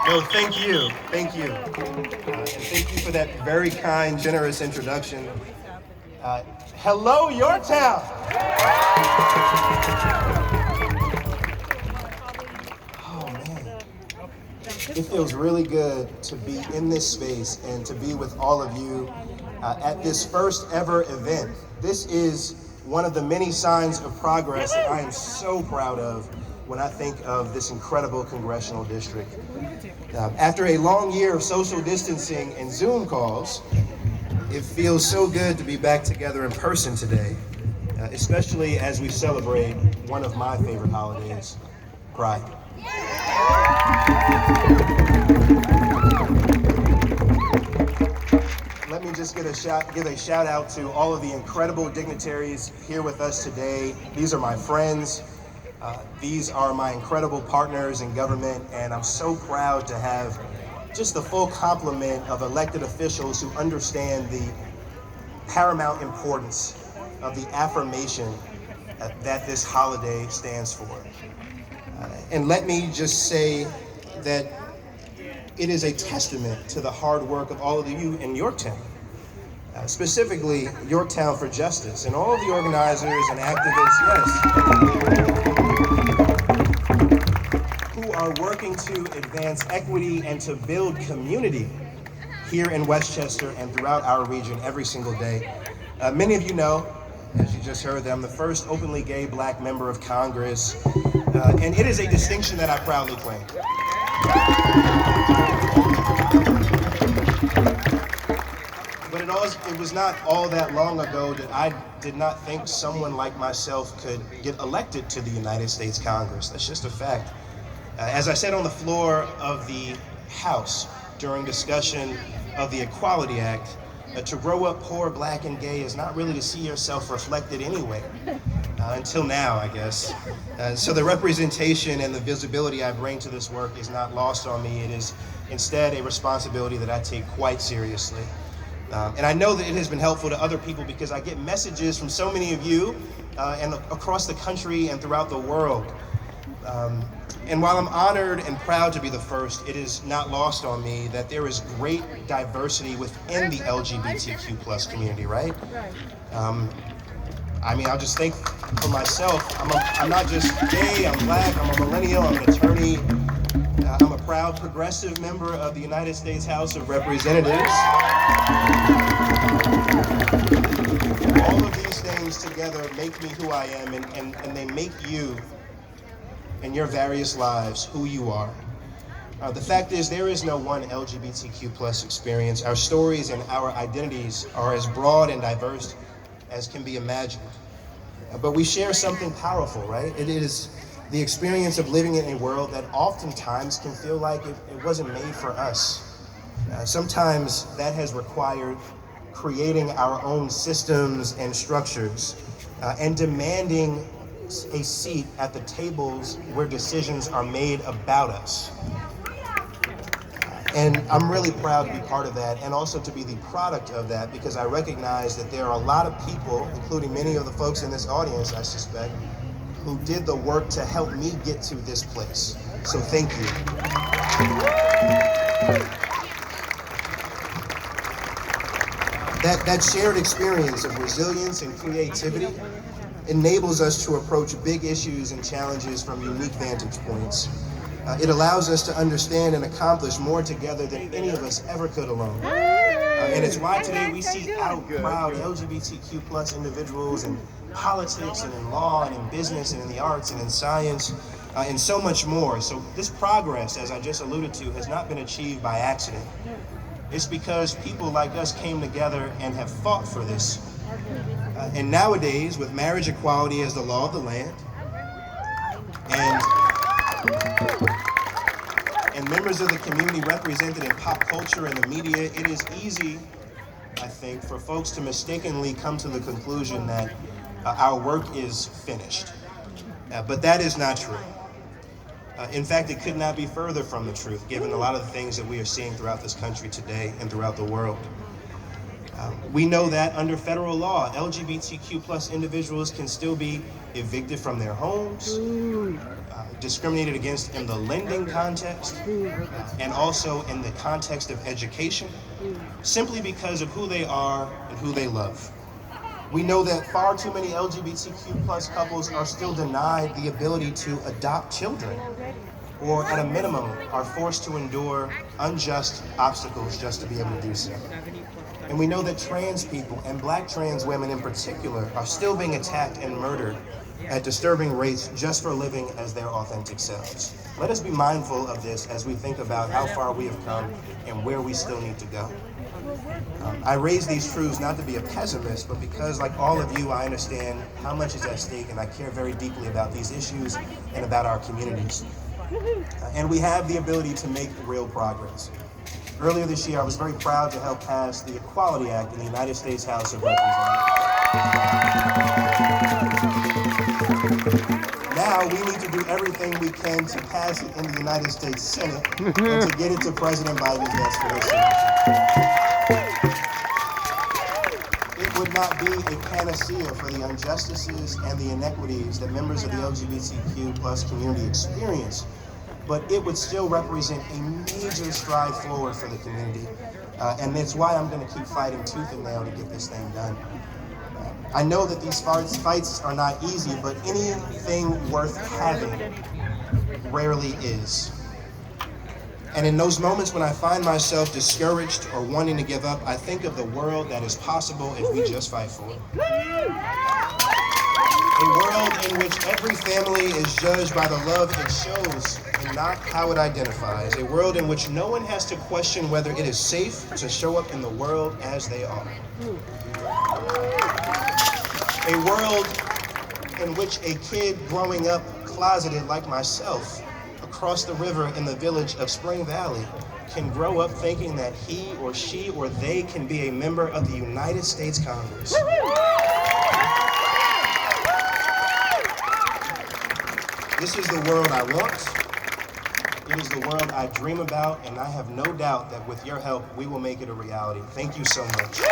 No, thank you. Thank you. And thank you for that very kind, generous introduction. Hello, Yorktown. Oh, man. It feels really good to be in this space and to be with all of you at this first ever event. This is one of the many signs of progress that I am so proud of when I think of this incredible congressional district. After a long year of social distancing and Zoom calls, it feels so good to be back together in person today, especially as we celebrate one of my favorite holidays, Pride. Let me just give a shout out to all of the incredible dignitaries here with us today. These are my friends. These are my incredible partners in government, and I'm so proud to have just the full complement of elected officials who understand the paramount importance of the affirmation that this holiday stands for. And let me just say that it is a testament to the hard work of all of you in Yorktown, specifically Yorktown for Justice, and all of the organizers and activists, yes, who are working to advance equity and to build community here in Westchester and throughout our region every single day. Many of you know, as you just heard, that I'm the first openly gay Black member of Congress, and it is a distinction that I proudly claim. But it was not all that long ago that I did not think someone like myself could get elected to the United States Congress. That's just a fact. As I said on the floor of the House during discussion of the Equality Act, to grow up poor, Black, and gay is not really to see yourself reflected anyway. Until now, I guess. So the representation and the visibility I bring to this work is not lost on me. It is instead a responsibility that I take quite seriously. And I know that it has been helpful to other people because I get messages from so many of you and across the country and throughout the world. And while I'm honored and proud to be the first, it is not lost on me that there is great diversity within the LGBTQ plus community, right? I mean, I'll just think for myself, I'm not just gay, I'm Black, I'm a millennial, I'm an attorney, I'm a proud progressive member of the United States House of Representatives. All of these things together make me who I am, and they make you and your various lives who you are. The fact is, there is no one LGBTQ plus experience. Our stories and our identities are as broad and diverse as can be imagined. But we share something powerful, right? It is the experience of living in a world that oftentimes can feel like it wasn't made for us. Sometimes that has required creating our own systems and structures and demanding a seat at the tables where decisions are made about us. And I'm really proud to be part of that and also to be the product of that, because I recognize that there are a lot of people, including many of the folks in this audience, I suspect, who did the work to help me get to this place. So thank you. That shared experience of resilience and creativity enables us to approach big issues and challenges from unique vantage points. It allows us to understand and accomplish more together than any of us ever could alone. And it's why today we see out proud LGBTQ plus individuals in politics and in law and in business and in the arts and in science and so much more. So this progress, as I just alluded to, has not been achieved by accident. It's because people like us came together and have fought for this. And nowadays, with marriage equality as the law of the land, and members of the community represented in pop culture and the media, it is easy, I think, for folks to mistakenly come to the conclusion that our work is finished. But that is not true. In fact, it could not be further from the truth, given a lot of the things that we are seeing throughout this country today and throughout the world. We know that under federal law, LGBTQ plus individuals can still be evicted from their homes, discriminated against in the lending context, and also in the context of education, simply because of who they are and who they love. We know that far too many LGBTQ plus couples are still denied the ability to adopt children, or at a minimum are forced to endure unjust obstacles just to be able to do so. And we know that trans people, and Black trans women in particular, are still being attacked and murdered at disturbing rates just for living as their authentic selves. Let us be mindful of this as we think about how far we have come and where we still need to go. I raise these truths not to be a pessimist, but because, like all of you, I understand how much is at stake, and I care very deeply about these issues and about our communities. And we have the ability to make real progress. Earlier this year, I was very proud to help pass the Equality Act in the United States House of Representatives. Now we need to do everything we can to pass it in the United States Senate and to get it to President Biden's desk for his signature. It would not be a panacea for the injustices and the inequities that members of the LGBTQ plus community experience, but it would still represent a major stride forward for the community. And that's why I'm going to keep fighting tooth and nail to get this thing done. I know that these fights are not easy, but anything worth having rarely is. And in those moments when I find myself discouraged or wanting to give up, I think of the world that is possible if we just fight for it. A world in which every family is judged by the love it shows and not how it identifies. A world in which no one has to question whether it is safe to show up in the world as they are. A world in which a kid growing up closeted like myself across the river in the village of Spring Valley can grow up thinking that he or she or they can be a member of the United States Congress. This is the world I want. It is the world I dream about, and I have no doubt that with your help, we will make it a reality. Thank you so much.